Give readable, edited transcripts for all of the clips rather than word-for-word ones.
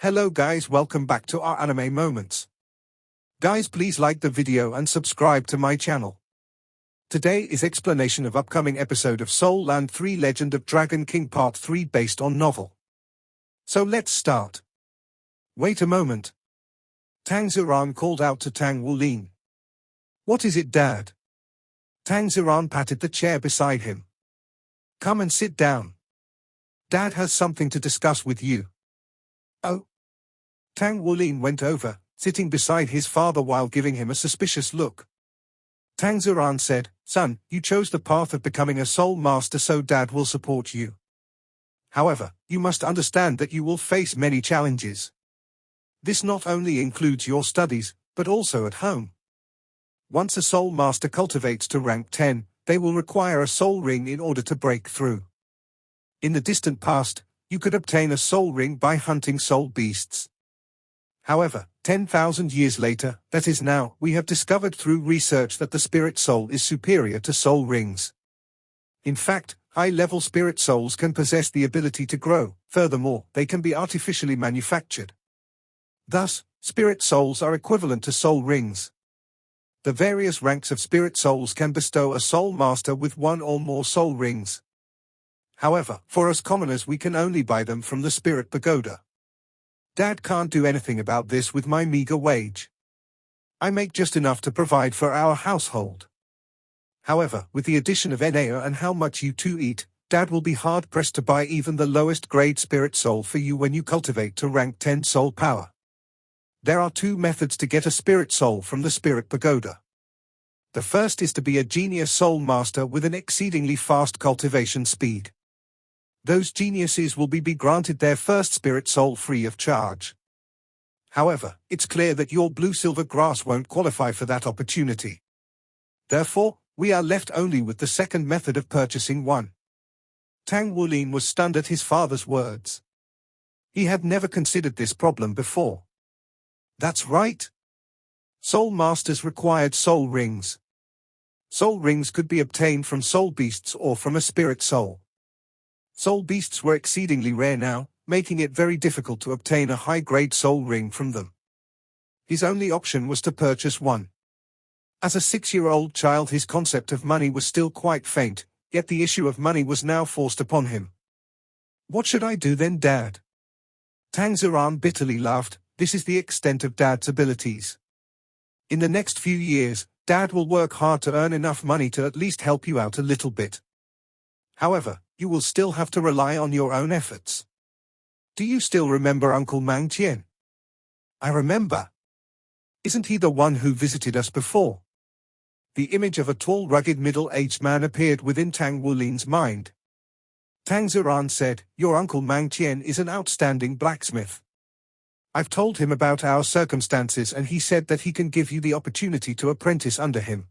Hello guys, welcome back to our anime moments. Guys, please like the video and subscribe to my channel. Today is explanation of upcoming episode of Soul Land 3 Legend of Dragon King Part 3 based on novel. So let's start. Wait a moment. Tang San called out to Tang Wulin. What is it, Dad? Tang San patted the chair beside him. Come and sit down. Dad has something to discuss with you. Oh. Tang Wulin went over, sitting beside his father while giving him a suspicious look. Tang San said, Son, you chose the path of becoming a soul master, so Dad will support you. However, you must understand that you will face many challenges. This not only includes your studies, but also at home. Once a soul master cultivates to rank 10, they will require a soul ring in order to break through. In the distant past, you could obtain a soul ring by hunting soul beasts. However, 10,000 years later, that is now, we have discovered through research that the spirit soul is superior to soul rings. In fact, high-level spirit souls can possess the ability to grow. Furthermore, they can be artificially manufactured. Thus, spirit souls are equivalent to soul rings. The various ranks of spirit souls can bestow a soul master with one or more soul rings. However, for us commoners, we can only buy them from the spirit pagoda. Dad can't do anything about this with my meager wage. I make just enough to provide for our household. However, with the addition of Enea and how much you two eat, Dad will be hard-pressed to buy even the lowest grade spirit soul for you when you cultivate to rank 10 soul power. There are two methods to get a spirit soul from the spirit pagoda. The first is to be a genius soul master with an exceedingly fast cultivation speed. Those geniuses will be granted their first spirit soul free of charge. However, it's clear that your blue-silver grass won't qualify for that opportunity. Therefore, we are left only with the second method of purchasing one. Tang Wulin was stunned at his father's words. He had never considered this problem before. That's right. Soul masters required soul rings. Soul rings could be obtained from soul beasts or from a spirit soul. Soul beasts were exceedingly rare now, making it very difficult to obtain a high-grade soul ring from them. His only option was to purchase one. As a 6-year-old child, his concept of money was still quite faint, yet the issue of money was now forced upon him. What should I do then, Dad? Tang San bitterly laughed. This is the extent of Dad's abilities. In the next few years, Dad will work hard to earn enough money to at least help you out a little bit. However, you will still have to rely on your own efforts. Do you still remember Uncle Mang Tien? I remember. Isn't he the one who visited us before? The image of a tall, rugged, middle-aged man appeared within Tang Wulin's mind. Tang San said, Your Uncle Mang Tien is an outstanding blacksmith. I've told him about our circumstances and he said that he can give you the opportunity to apprentice under him.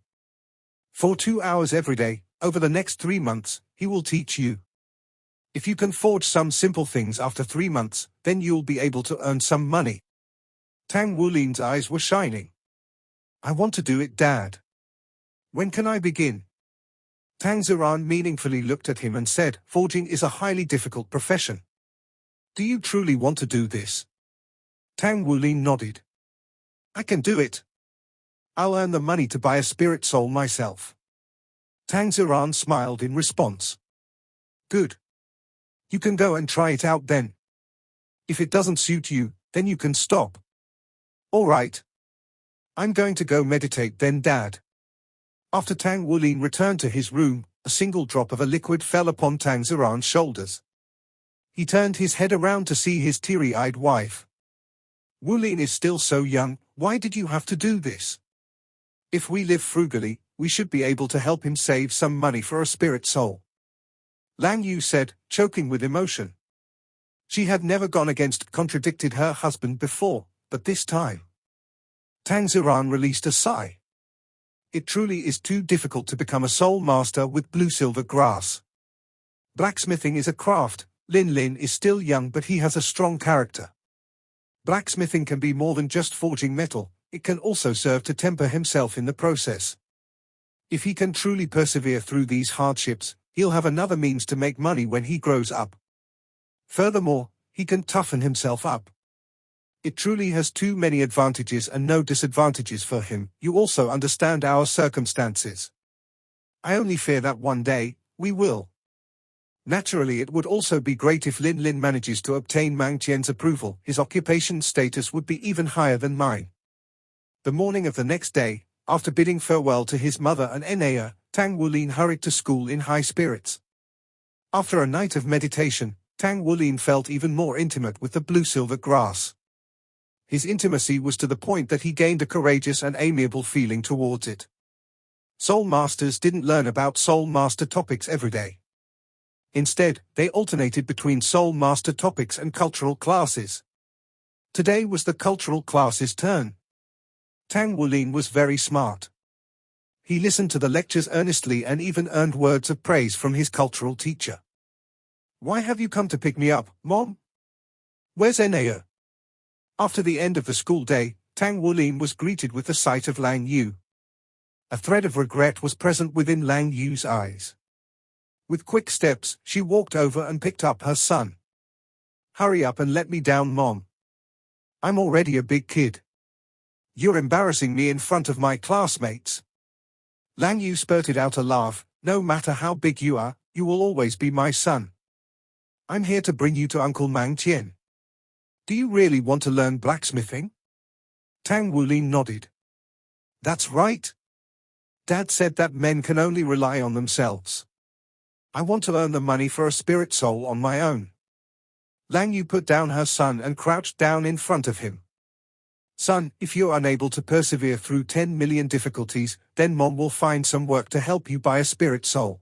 For 2 hours every day, over the next 3 months, he will teach you. If you can forge some simple things after 3 months, then you'll be able to earn some money. Tang Wulin's eyes were shining. I want to do it, Dad. When can I begin? Tang San meaningfully looked at him and said, Forging is a highly difficult profession. Do you truly want to do this? Tang Wulin nodded. I can do it. I'll earn the money to buy a spirit soul myself. Tang San smiled in response. Good. You can go and try it out then. If it doesn't suit you, then you can stop. All right. I'm going to go meditate then, Dad. After Tang Wulin returned to his room, a single drop of a liquid fell upon Tang San's shoulders. He turned his head around to see his teary-eyed wife. Wulin is still so young, why did you have to do this? If we live frugally, we should be able to help him save some money for a spirit soul. Lang Yu said, choking with emotion. She had never contradicted her husband before, but this time. Tang San released a sigh. It truly is too difficult to become a soul master with blue-silver grass. Blacksmithing is a craft. Lin Lin is still young, but he has a strong character. Blacksmithing can be more than just forging metal, it can also serve to temper himself in the process. If he can truly persevere through these hardships, he'll have another means to make money when he grows up. Furthermore, he can toughen himself up. It truly has too many advantages and no disadvantages for him. You also understand our circumstances. I only fear that one day, we will. Naturally, it would also be great if Lin Lin manages to obtain Mang Qian's approval. His occupation status would be even higher than mine. The morning of the next day, after bidding farewell to his mother and Enea, Tang Wulin hurried to school in high spirits. After a night of meditation, Tang Wulin felt even more intimate with the blue-silver grass. His intimacy was to the point that he gained a courageous and amiable feeling towards it. Soul Masters didn't learn about Soul Master topics every day. Instead, they alternated between Soul Master topics and cultural classes. Today was the cultural class's turn. Tang Wulin was very smart. He listened to the lectures earnestly and even earned words of praise from his cultural teacher. "Why have you come to pick me up, Mom? Where's Enea?" After the end of the school day, Tang Wulin was greeted with the sight of Lang Yu. A thread of regret was present within Lang Yu's eyes. With quick steps, she walked over and picked up her son. "Hurry up and let me down, Mom. I'm already a big kid. You're embarrassing me in front of my classmates." Lang Yu spurted out a laugh. "No matter how big you are, you will always be my son. I'm here to bring you to Uncle Mang Qian. Do you really want to learn blacksmithing?" Tang Wulin nodded. "That's right. Dad said that men can only rely on themselves. I want to earn the money for a spirit soul on my own." Lang Yu put down her son and crouched down in front of him. "Son, if you're unable to persevere through 10 million difficulties, then Mom will find some work to help you buy a spirit soul."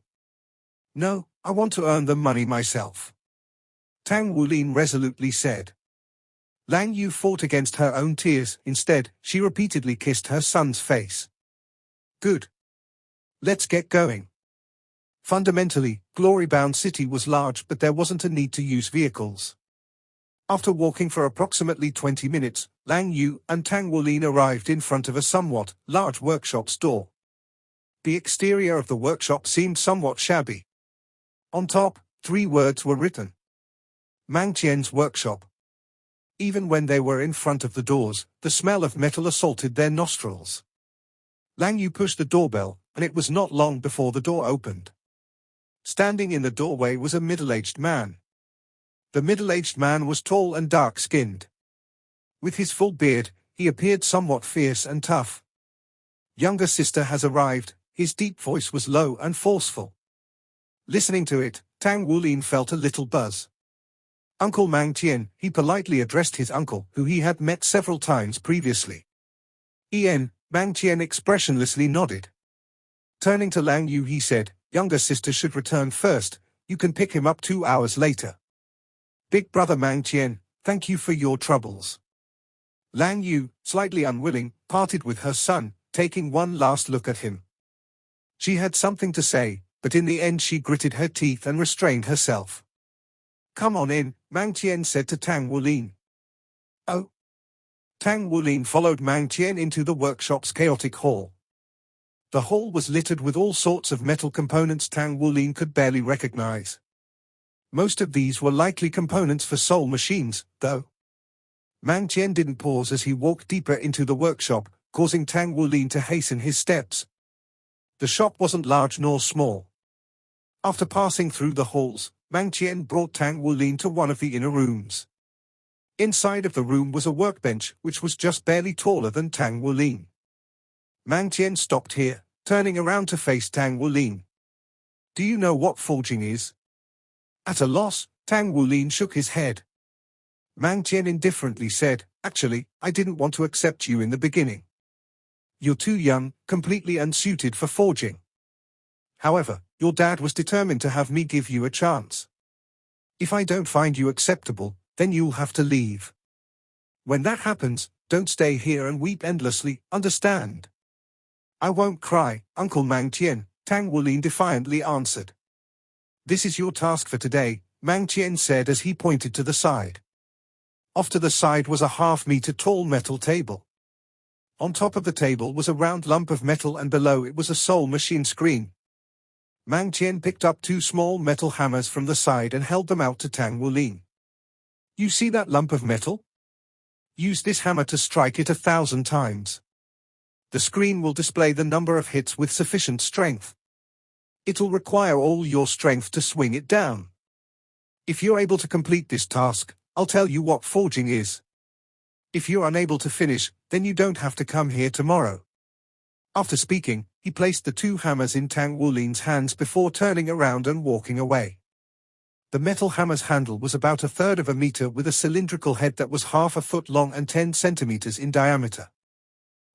"No, I want to earn the money myself," Tang Wulin resolutely said. Lang Yu fought against her own tears. Instead, she repeatedly kissed her son's face. "Good. Let's get going." Fundamentally, Glorybound City was large, but there wasn't a need to use vehicles. After walking for approximately 20 minutes, Lang Yu and Tang Wulin arrived in front of a somewhat large workshop store. The exterior of the workshop seemed somewhat shabby. On top, 3 words were written: Mang Qian's workshop. Even when they were in front of the doors, the smell of metal assaulted their nostrils. Lang Yu pushed the doorbell, and it was not long before the door opened. Standing in the doorway was a middle-aged man. The middle-aged man was tall and dark-skinned. With his full beard, he appeared somewhat fierce and tough. "Younger sister has arrived." His deep voice was low and forceful. Listening to it, Tang Wulin felt a little buzz. "Uncle Mang Qian," he politely addressed his uncle, who he had met several times previously. Mang Qian expressionlessly nodded. Turning to Lang Yu, he said, "Younger sister should return first. You can pick him up 2 hours later." "Big brother Mang Qian, thank you for your troubles." Lang Yu, slightly unwilling, parted with her son, taking one last look at him. She had something to say, but in the end she gritted her teeth and restrained herself. "Come on in," Mang Qian said to Tang Wulin. "Oh." Tang Wulin followed Mang Qian into the workshop's chaotic hall. The hall was littered with all sorts of metal components Tang Wulin could barely recognize. Most of these were likely components for soul machines, though. Mang Qian didn't pause as he walked deeper into the workshop, causing Tang Wulin to hasten his steps. The shop wasn't large nor small. After passing through the halls, Mang Qian brought Tang Wulin to one of the inner rooms. Inside of the room was a workbench, which was just barely taller than Tang Wulin. Mang Qian stopped here, turning around to face Tang Wulin. "Do you know what forging is?" At a loss, Tang Wulin shook his head. Mang Qian indifferently said, "Actually, I didn't want to accept you in the beginning. You're too young, completely unsuited for forging. However, your dad was determined to have me give you a chance. If I don't find you acceptable, then you'll have to leave. When that happens, don't stay here and weep endlessly, understand?" "I won't cry, Uncle Mang Qian," Tang Wulin defiantly answered. "This is your task for today," Mang Qian said as he pointed to the side. Off to the side was a half-meter tall metal table. On top of the table was a round lump of metal and below it was a soul machine screen. Mang Qian picked up 2 small metal hammers from the side and held them out to Tang Wulin. "You see that lump of metal? Use this hammer to strike it 1,000 times. The screen will display the number of hits with sufficient strength. It'll require all your strength to swing it down. If you're able to complete this task, I'll tell you what forging is. If you're unable to finish, then you don't have to come here tomorrow. After speaking, he placed the two hammers in Tang Wulin's hands before turning around and walking away. The metal hammer's handle was about 1/3 of a meter with a cylindrical head that was 1/2 foot long and 10 centimeters in diameter.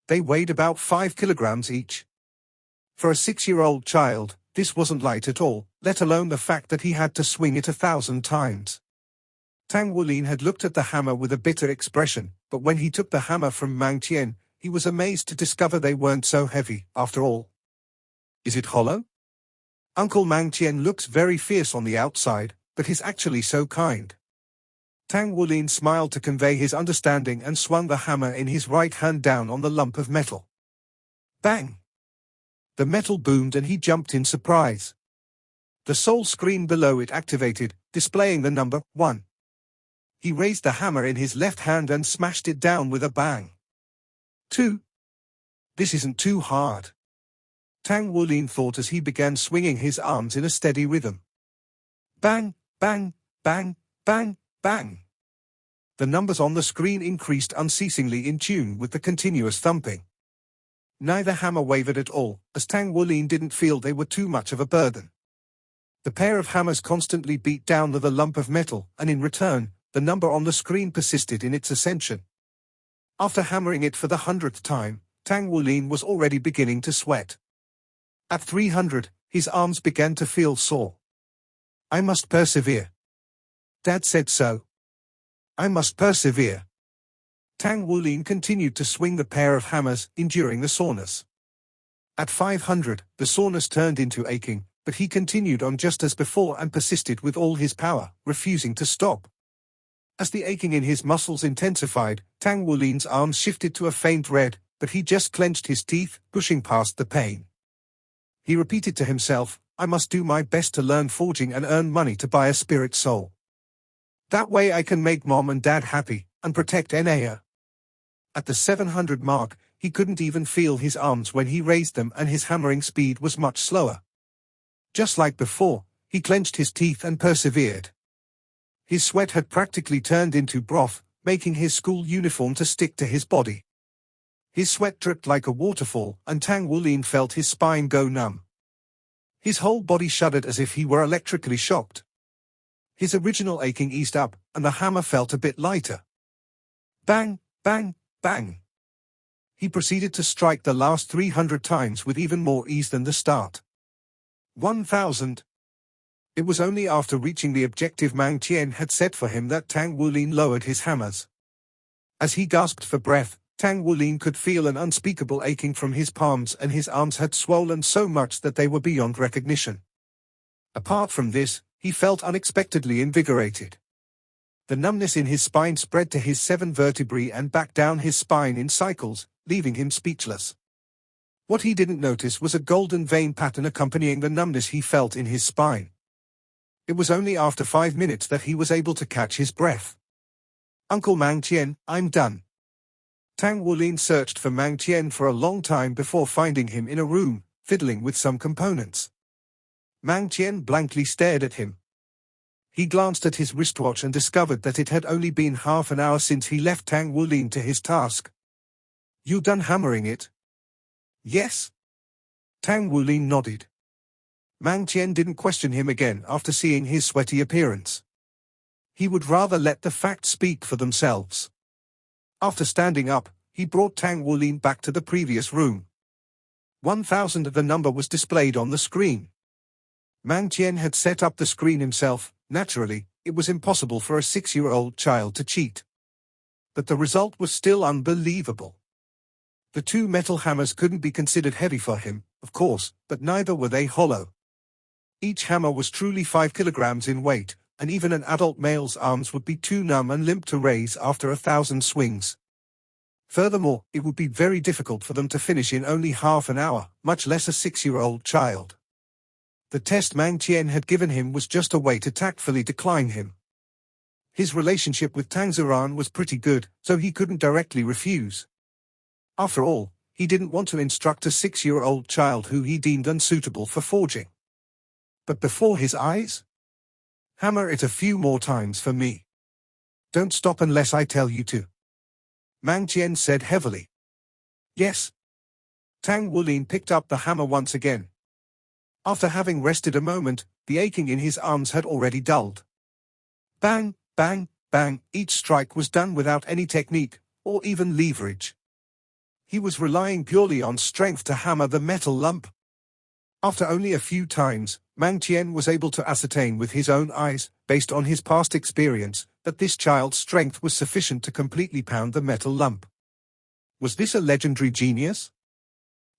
They weighed about 5 kilograms each. For a 6-year-old child, this wasn't light at all, let alone the fact that he had to swing it 1,000 times. Tang Wulin had looked at the hammer with a bitter expression, but when he took the hammer from Mang Tien, he was amazed to discover they weren't so heavy, after all. Is it hollow? Uncle Mang Tien looks very fierce on the outside, but he's actually so kind. Tang Wulin smiled to convey his understanding and swung the hammer in his right hand down on the lump of metal. Bang! The metal boomed and he jumped in surprise. The soul screen below it activated, displaying the number 1. He raised the hammer in his left hand and smashed it down with a bang. 2. This isn't too hard. Tang Wulin thought as he began swinging his arms in a steady rhythm. Bang, bang, bang, bang, bang. The numbers on the screen increased unceasingly in tune with the continuous thumping. Neither hammer wavered at all, as Tang Wulin didn't feel they were too much of a burden. The pair of hammers constantly beat down the lump of metal, and in return, the number on the screen persisted in its ascension. After hammering it for the 100th time, Tang Wulin was already beginning to sweat. At 300, his arms began to feel sore. I must persevere. Dad said so. I must persevere. Tang Wulin continued to swing the pair of hammers, enduring the soreness. At 500, the soreness turned into aching, but he continued on just as before and persisted with all his power, refusing to stop. As the aching in his muscles intensified, Tang Wulin's arms shifted to a faint red, but he just clenched his teeth, pushing past the pain. He repeated to himself, I must do my best to learn forging and earn money to buy a spirit soul. That way I can make Mom and Dad happy, and protect Enea. At the 700 mark, he couldn't even feel his arms when he raised them and his hammering speed was much slower. Just like before, he clenched his teeth and persevered. His sweat had practically turned into broth, making his school uniform to stick to his body. His sweat dripped like a waterfall, and Tang Wulin felt his spine go numb. His whole body shuddered as if he were electrically shocked. His original aching eased up, and the hammer felt a bit lighter. Bang, bang, bang. He proceeded to strike the last 300 times with even more ease than the start. 1,000. It was only after reaching the objective Mang Tien had set for him that Tang Wulin lowered his hammers. As he gasped for breath, Tang Wulin could feel an unspeakable aching from his palms, and his arms had swollen so much that they were beyond recognition. Apart from this, he felt unexpectedly invigorated. The numbness in his spine spread to his 7 vertebrae and back down his spine in cycles, leaving him speechless. What he didn't notice was a golden vein pattern accompanying the numbness he felt in his spine. It was only after 5 minutes that he was able to catch his breath. Uncle Mang Tien, I'm done. Tang Wulin searched for Mang Tien for a long time before finding him in a room, fiddling with some components. Mang Tien blankly stared at him. He glanced at his wristwatch and discovered that it had only been half an hour since he left Tang Wulin to his task. You done hammering it? Yes. Tang Wulin nodded. Mang Tien didn't question him again after seeing his sweaty appearance. He would rather let the facts speak for themselves. After standing up, he brought Tang Wulin back to the previous room. 1,000 of the number was displayed on the screen. Mang Tien had set up the screen himself. Naturally, it was impossible for a 6-year-old child to cheat. But the result was still unbelievable. The 2 metal hammers couldn't be considered heavy for him, of course, but neither were they hollow. Each hammer was truly 5 kilograms in weight, and even an adult male's arms would be too numb and limp to raise after 1,000 swings. Furthermore, it would be very difficult for them to finish in only half an hour, much less a 6-year-old child. The test Mang Tien had given him was just a way to tactfully decline him. His relationship with Tang San was pretty good, so he couldn't directly refuse. After all, he didn't want to instruct a 6-year-old child who he deemed unsuitable for forging. But before his eyes? Hammer it a few more times for me. Don't stop unless I tell you to. Mang Qian said heavily. Yes. Tang Wulin picked up the hammer once again. After having rested a moment, the aching in his arms had already dulled. Bang, bang, bang, each strike was done without any technique, or even leverage. He was relying purely on strength to hammer the metal lump. After only a few times, Mang Qian was able to ascertain with his own eyes, based on his past experience, that this child's strength was sufficient to completely pound the metal lump. Was this a legendary genius?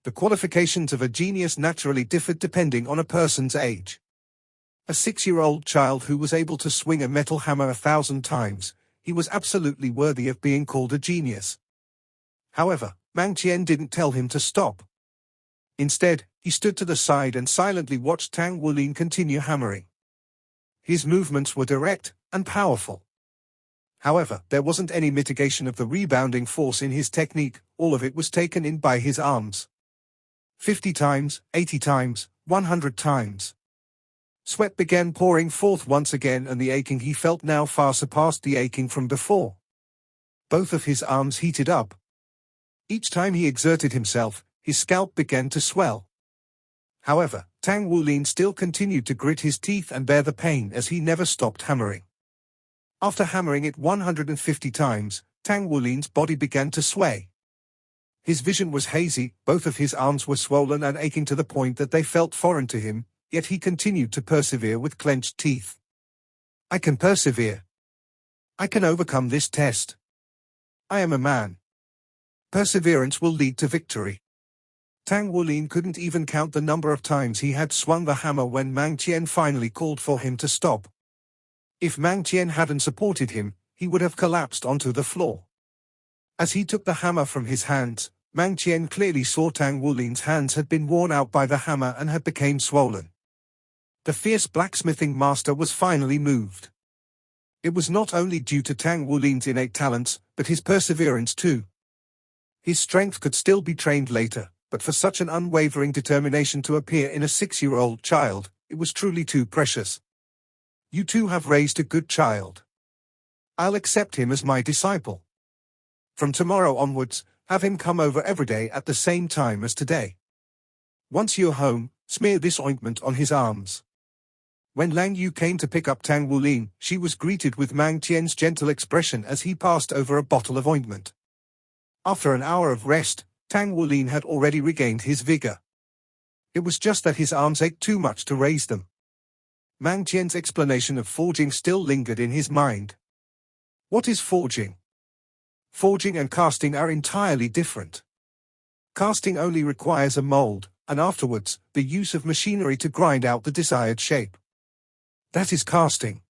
The qualifications of a genius naturally differed depending on a person's age. A 6-year-old child who was able to swing a metal hammer 1,000 times, he was absolutely worthy of being called a genius. However, Mang Qian didn't tell him to stop. Instead, he stood to the side and silently watched Tang Wulin continue hammering. His movements were direct and powerful. However, there wasn't any mitigation of the rebounding force in his technique, all of it was taken in by his arms. 50 times, 80 times, 100 times. Sweat began pouring forth once again, and the aching he felt now far surpassed the aching from before. Both of his arms heated up. Each time he exerted himself, his scalp began to swell. However, Tang Wulin still continued to grit his teeth and bear the pain as he never stopped hammering. After hammering it 150 times, Tang Wulin's body began to sway. His vision was hazy, both of his arms were swollen and aching to the point that they felt foreign to him, yet he continued to persevere with clenched teeth. I can persevere. I can overcome this test. I am a man. Perseverance will lead to victory. Tang Wulin couldn't even count the number of times he had swung the hammer when Mang Qian finally called for him to stop. If Mang Qian hadn't supported him, he would have collapsed onto the floor. As he took the hammer from his hands, Mang Qian clearly saw Tang Wulin's hands had been worn out by the hammer and had become swollen. The fierce blacksmithing master was finally moved. It was not only due to Tang Wulin's innate talents, but his perseverance too. His strength could still be trained later, but for such an unwavering determination to appear in a 6-year-old child, it was truly too precious. You two have raised a good child. I'll accept him as my disciple. From tomorrow onwards, have him come over every day at the same time as today. Once you're home, smear this ointment on his arms. When Lang Yu came to pick up Tang Wulin, she was greeted with Mang Qian's gentle expression as he passed over a bottle of ointment. After an hour of rest, Tang Wulin had already regained his vigor. It was just that his arms ached too much to raise them. Mang Qian's explanation of forging still lingered in his mind. What is forging? Forging and casting are entirely different. Casting only requires a mold, and afterwards, the use of machinery to grind out the desired shape. That is casting.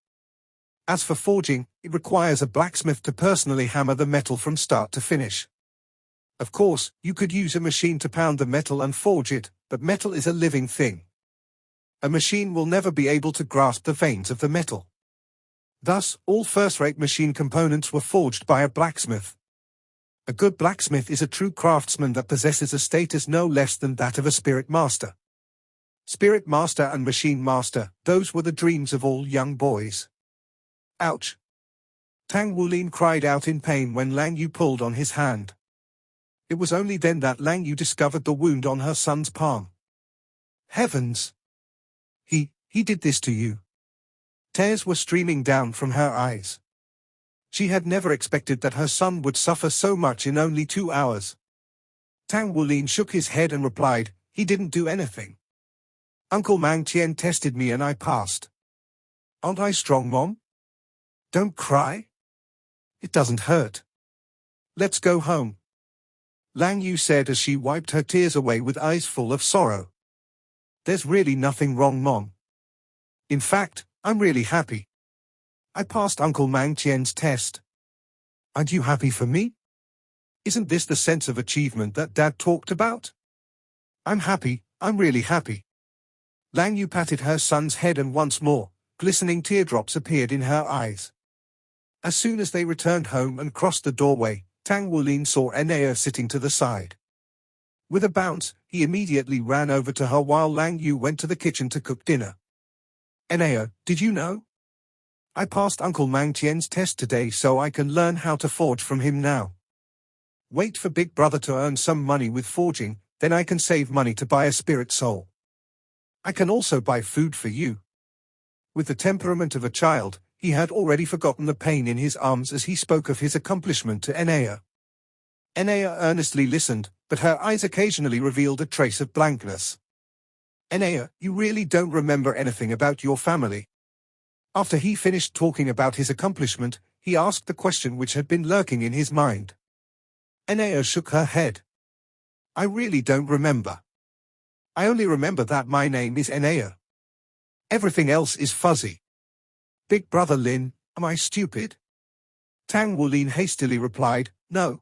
As for forging, it requires a blacksmith to personally hammer the metal from start to finish. Of course, you could use a machine to pound the metal and forge it, but metal is a living thing. A machine will never be able to grasp the veins of the metal. Thus, all first-rate machine components were forged by a blacksmith. A good blacksmith is a true craftsman that possesses a status no less than that of a spirit master. Spirit master and machine master, those were the dreams of all young boys. Ouch! Tang Wulin cried out in pain when Lang Yu pulled on his hand. It was only then that Lang Yu discovered the wound on her son's palm. Heavens! He did this to you. Tears were streaming down from her eyes. She had never expected that her son would suffer so much in only 2 hours. Tang Wulin shook his head and replied, he didn't do anything. Uncle Mang Qian tested me and I passed. Aren't I strong, Mom? Don't cry. It doesn't hurt. Let's go home. Lang Yu said as she wiped her tears away with eyes full of sorrow. There's really nothing wrong, Mom. In fact, I'm really happy. I passed Uncle Mang Qian's test. Aren't you happy for me? Isn't this the sense of achievement that Dad talked about? I'm happy, I'm really happy. Lang Yu patted her son's head and once more, glistening teardrops appeared in her eyes. As soon as they returned home and crossed the doorway, Tang Wulin saw Enea sitting to the side. With a bounce, he immediately ran over to her while Lang Yu went to the kitchen to cook dinner. Enea, did you know? I passed Uncle Mang Tien's test today so I can learn how to forge from him now. Wait for Big Brother to earn some money with forging, then I can save money to buy a spirit soul. I can also buy food for you. With the temperament of a child, he had already forgotten the pain in his arms as he spoke of his accomplishment to Enea. Enea earnestly listened, but her eyes occasionally revealed a trace of blankness. Enea, you really don't remember anything about your family? After he finished talking about his accomplishment, he asked the question which had been lurking in his mind. Enea shook her head. I really don't remember. I only remember that my name is Enea. Everything else is fuzzy. Big Brother Lin, am I stupid? Tang Wulin hastily replied, no.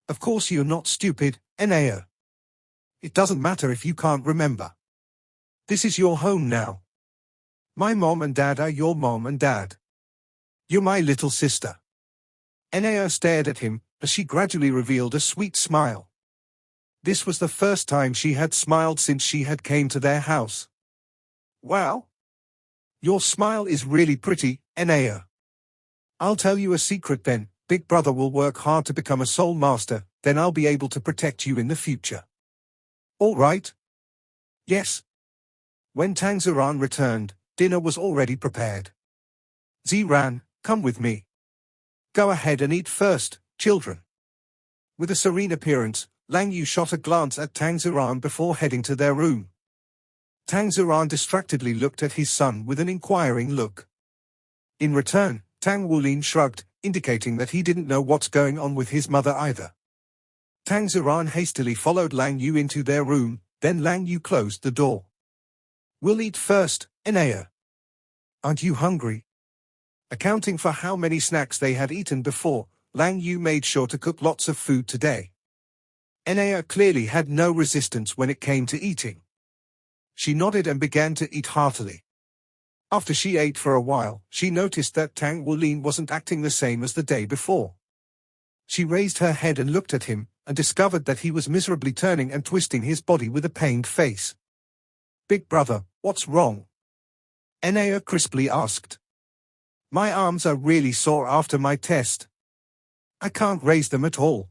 Of course you're not stupid, Enea. It doesn't matter if you can't remember. This is your home now. My mom and dad are your mom and dad. You're my little sister. Enea stared at him, as she gradually revealed a sweet smile. This was the first time she had smiled since she had came to their house. Wow. Your smile is really pretty, Enea. I'll tell you a secret then. Big Brother will work hard to become a soul master, then I'll be able to protect you in the future. All right? Yes. When Tang San returned, dinner was already prepared. Ziran, come with me. Go ahead and eat first, children. With a serene appearance, Lang Yu shot a glance at Tang San before heading to their room. Tang San distractedly looked at his son with an inquiring look. In return, Tang Wulin shrugged, indicating that he didn't know what's going on with his mother either. Tang San hastily followed Lang Yu into their room, then Lang Yu closed the door. We'll eat first, Enea. Aren't you hungry? Accounting for how many snacks they had eaten before, Lang Yu made sure to cook lots of food today. Enea clearly had no resistance when it came to eating. She nodded and began to eat heartily. After she ate for a while, she noticed that Tang Wulin wasn't acting the same as the day before. She raised her head and looked at him, and discovered that he was miserably turning and twisting his body with a pained face. Big Brother, what's wrong? Enea crisply asked. My arms are really sore after my test. I can't raise them at all.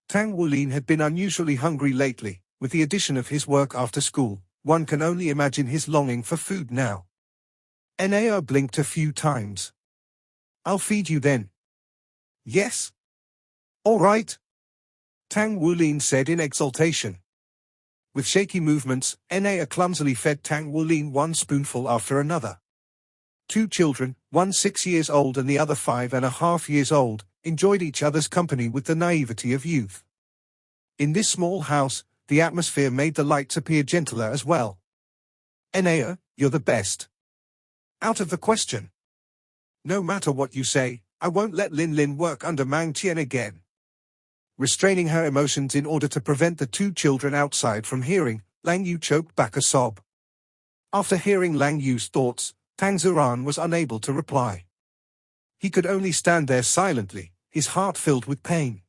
Tang Wulin had been unusually hungry lately. With the addition of his work after school, one can only imagine his longing for food now. Enea blinked a few times. I'll feed you then. Yes. All right. Tang Wulin said in exultation. With shaky movements, Enea clumsily fed Tang Wulin one spoonful after another. Two children, one 6 years old and the other 5.5 years old, enjoyed each other's company with the naivety of youth. In this small house, the atmosphere made the lights appear gentler as well. Enea, you're the best. Out of the question. No matter what you say, I won't let Lin work under Mang Tien again. Restraining her emotions in order to prevent the two children outside from hearing, Lang Yu choked back a sob. After hearing Lang Yu's thoughts, Tang San was unable to reply. He could only stand there silently, his heart filled with pain.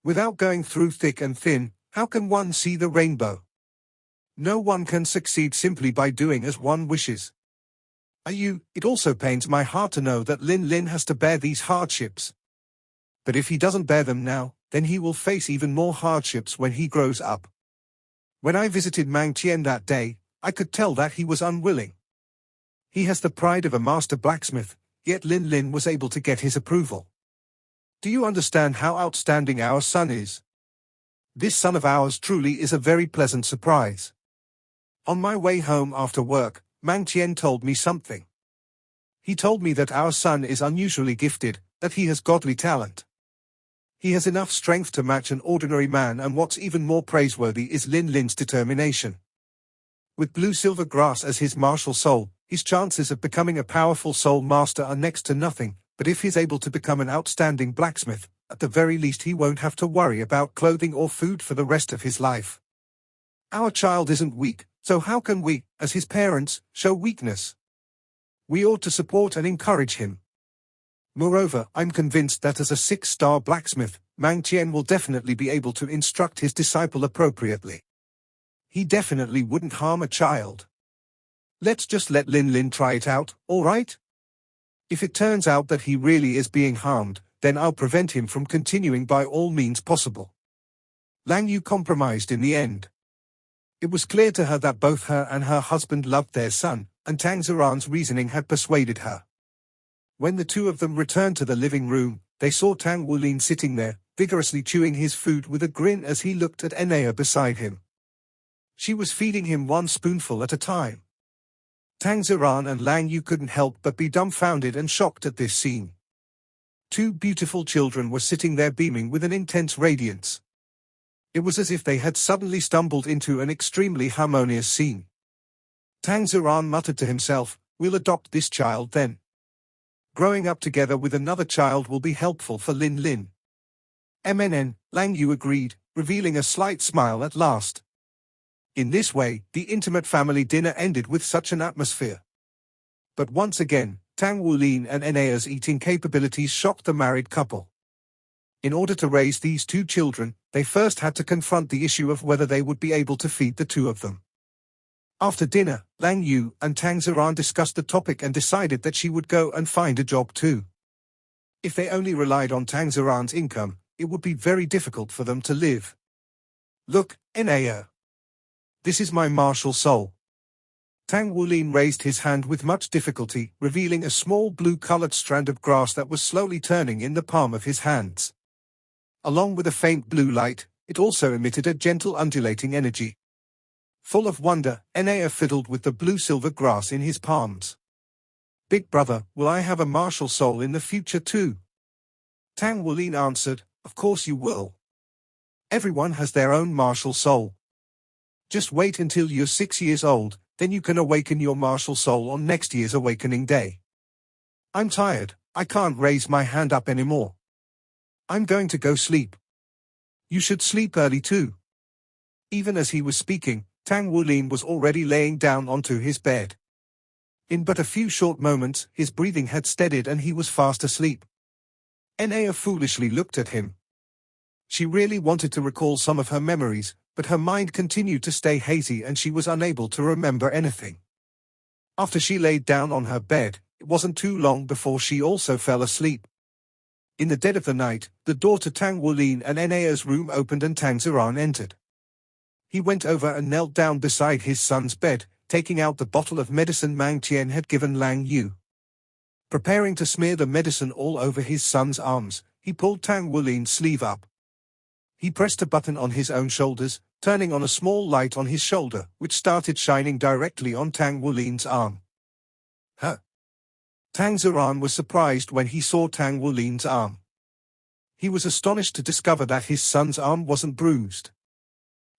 Without going through thick and thin, how can one see the rainbow? No one can succeed simply by doing as one wishes. It also pains my heart to know that Lin has to bear these hardships. But if he doesn't bear them now, then he will face even more hardships when he grows up. When I visited Mang Tien that day, I could tell that he was unwilling. He has the pride of a master blacksmith, yet Lin was able to get his approval. Do you understand how outstanding our son is? This son of ours truly is a very pleasant surprise. On my way home after work, Mang Tien told me something. He told me that our son is unusually gifted, that he has godly talent. He has enough strength to match an ordinary man, and what's even more praiseworthy is Lin's determination. With blue silver grass as his martial soul, his chances of becoming a powerful soul master are next to nothing, but if he's able to become an outstanding blacksmith, at the very least he won't have to worry about clothing or food for the rest of his life. Our child isn't weak, so how can we, as his parents, show weakness? We ought to support and encourage him. Moreover, I'm convinced that as a 6-star blacksmith, Mang Tien will definitely be able to instruct his disciple appropriately. He definitely wouldn't harm a child. Let's just let Lin Lin try it out, alright? If it turns out that he really is being harmed, then I'll prevent him from continuing by all means possible. Lang Yu compromised in the end. It was clear to her that both her and her husband loved their son, and Tang Ziran's reasoning had persuaded her. When the two of them returned to the living room, they saw Tang Wulin sitting there, vigorously chewing his food with a grin as he looked at Enea beside him. She was feeding him one spoonful at a time. Tang Ziran and Lang Yu couldn't help but be dumbfounded and shocked at this scene. Two beautiful children were sitting there beaming with an intense radiance. It was as if they had suddenly stumbled into an extremely harmonious scene. Tang Ziran muttered to himself, "We'll adopt this child then. Growing up together with another child will be helpful for Lin Lin." Lang Yu agreed, revealing a slight smile at last. In this way, the intimate family dinner ended with such an atmosphere. But once again, Tang Wulin and Enea's eating capabilities shocked the married couple. In order to raise these two children, they first had to confront the issue of whether they would be able to feed the two of them. After dinner, Lang Yu and Tang Ziran discussed the topic and decided that she would go and find a job too. If they only relied on Tang Ziran's income, it would be very difficult for them to live. "Look, Enea. This is my martial soul." Tang Wulin raised his hand with much difficulty, revealing a small blue-colored strand of grass that was slowly turning in the palm of his hands. Along with a faint blue light, it also emitted a gentle undulating energy. Full of wonder, Enea fiddled with the blue-silver grass in his palms. "Big brother, will I have a martial soul in the future too?" Tang Wulin answered, "Of course you will. Everyone has their own martial soul. Just wait until you're 6 years old, then you can awaken your martial soul on next year's awakening day." "I'm tired, I can't raise my hand up anymore. I'm going to go sleep." "You should sleep early too." Even as he was speaking, Tang Wulin was already laying down onto his bed. In but a few short moments, his breathing had steadied and he was fast asleep. Enea foolishly looked at him. She really wanted to recall some of her memories, but her mind continued to stay hazy and she was unable to remember anything. After she laid down on her bed, it wasn't too long before she also fell asleep. In the dead of the night, the door to Tang Wulin and Enea's room opened and Tang Ziran entered. He went over and knelt down beside his son's bed, taking out the bottle of medicine Mang Tien had given Lang Yu. Preparing to smear the medicine all over his son's arms, he pulled Tang Wulin's sleeve up. He pressed a button on his own shoulders, turning on a small light on his shoulder, which started shining directly on Tang Wulin's arm. "Huh?" Tang Ziran was surprised when he saw Tang Wulin's arm. He was astonished to discover that his son's arm wasn't bruised.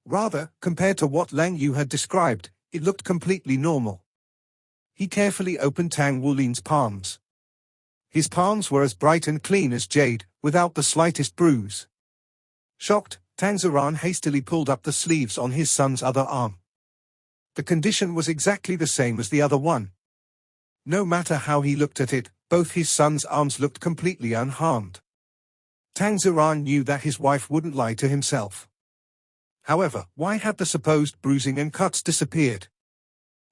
Rather, compared to what Lang Yu had described, it looked completely normal. He carefully opened Tang Wulin's palms. His palms were as bright and clean as jade, without the slightest bruise. Shocked, Tang Ziran hastily pulled up the sleeves on his son's other arm. The condition was exactly the same as the other one. No matter how he looked at it, both his son's arms looked completely unharmed. Tang Ziran knew that his wife wouldn't lie to himself. However, why had the supposed bruising and cuts disappeared?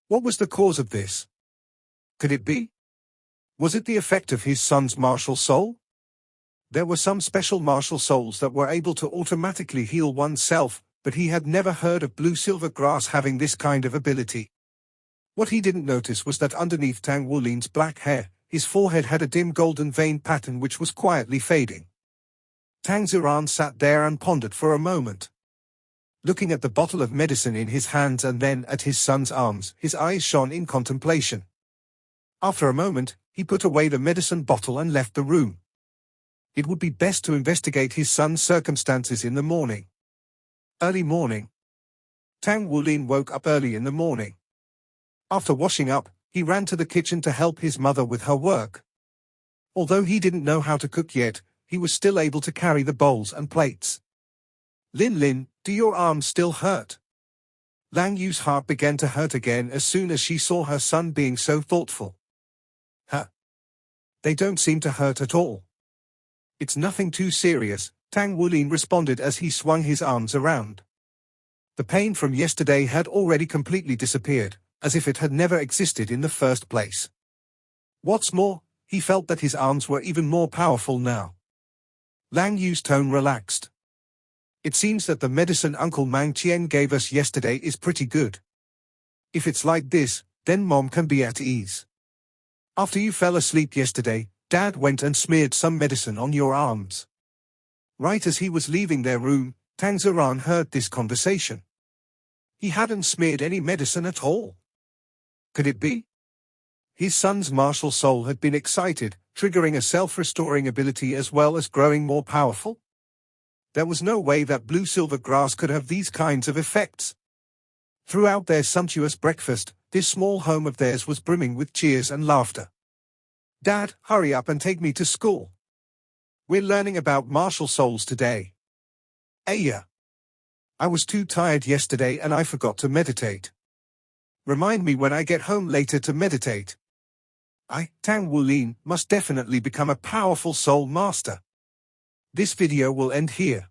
What was the cause of this? Could it be? Was it the effect of his son's martial soul? There were some special martial souls that were able to automatically heal oneself, but he had never heard of blue-silver grass having this kind of ability. What he didn't notice was that underneath Tang Wulin's black hair, his forehead had a dim golden vein pattern which was quietly fading. Tang Ziran sat there and pondered for a moment. Looking at the bottle of medicine in his hands and then at his son's arms, his eyes shone in contemplation. After a moment, he put away the medicine bottle and left the room. It would be best to investigate his son's circumstances in the morning. Early morning. Tang Wulin woke up early in the morning. After washing up, he ran to the kitchen to help his mother with her work. Although he didn't know how to cook yet, he was still able to carry the bowls and plates. "Lin Lin, do your arms still hurt?" Lang Yu's heart began to hurt again as soon as she saw her son being so thoughtful. "Huh?" They don't seem to hurt at all. It's nothing too serious, Tang Wulin responded as he swung his arms around. The pain from yesterday had already completely disappeared, as if it had never existed in the first place. What's more, he felt that his arms were even more powerful now. Lang Yu's tone relaxed. It seems that the medicine Uncle Mang Chien gave us yesterday is pretty good. If it's like this, then Mom can be at ease. After you fell asleep yesterday, Dad went and smeared some medicine on your arms. Right as he was leaving their room, Tang San heard this conversation. He hadn't smeared any medicine at all. Could it be? His son's martial soul had been excited, triggering a self-restoring ability as well as growing more powerful? There was no way that blue-silver grass could have these kinds of effects. Throughout their sumptuous breakfast, this small home of theirs was brimming with cheers and laughter. Dad, hurry up and take me to school. We're learning about martial souls today. Aya. I was too tired yesterday and I forgot to meditate. Remind me when I get home later to meditate. Tang Wulin, must definitely become a powerful soul master. This video will end here.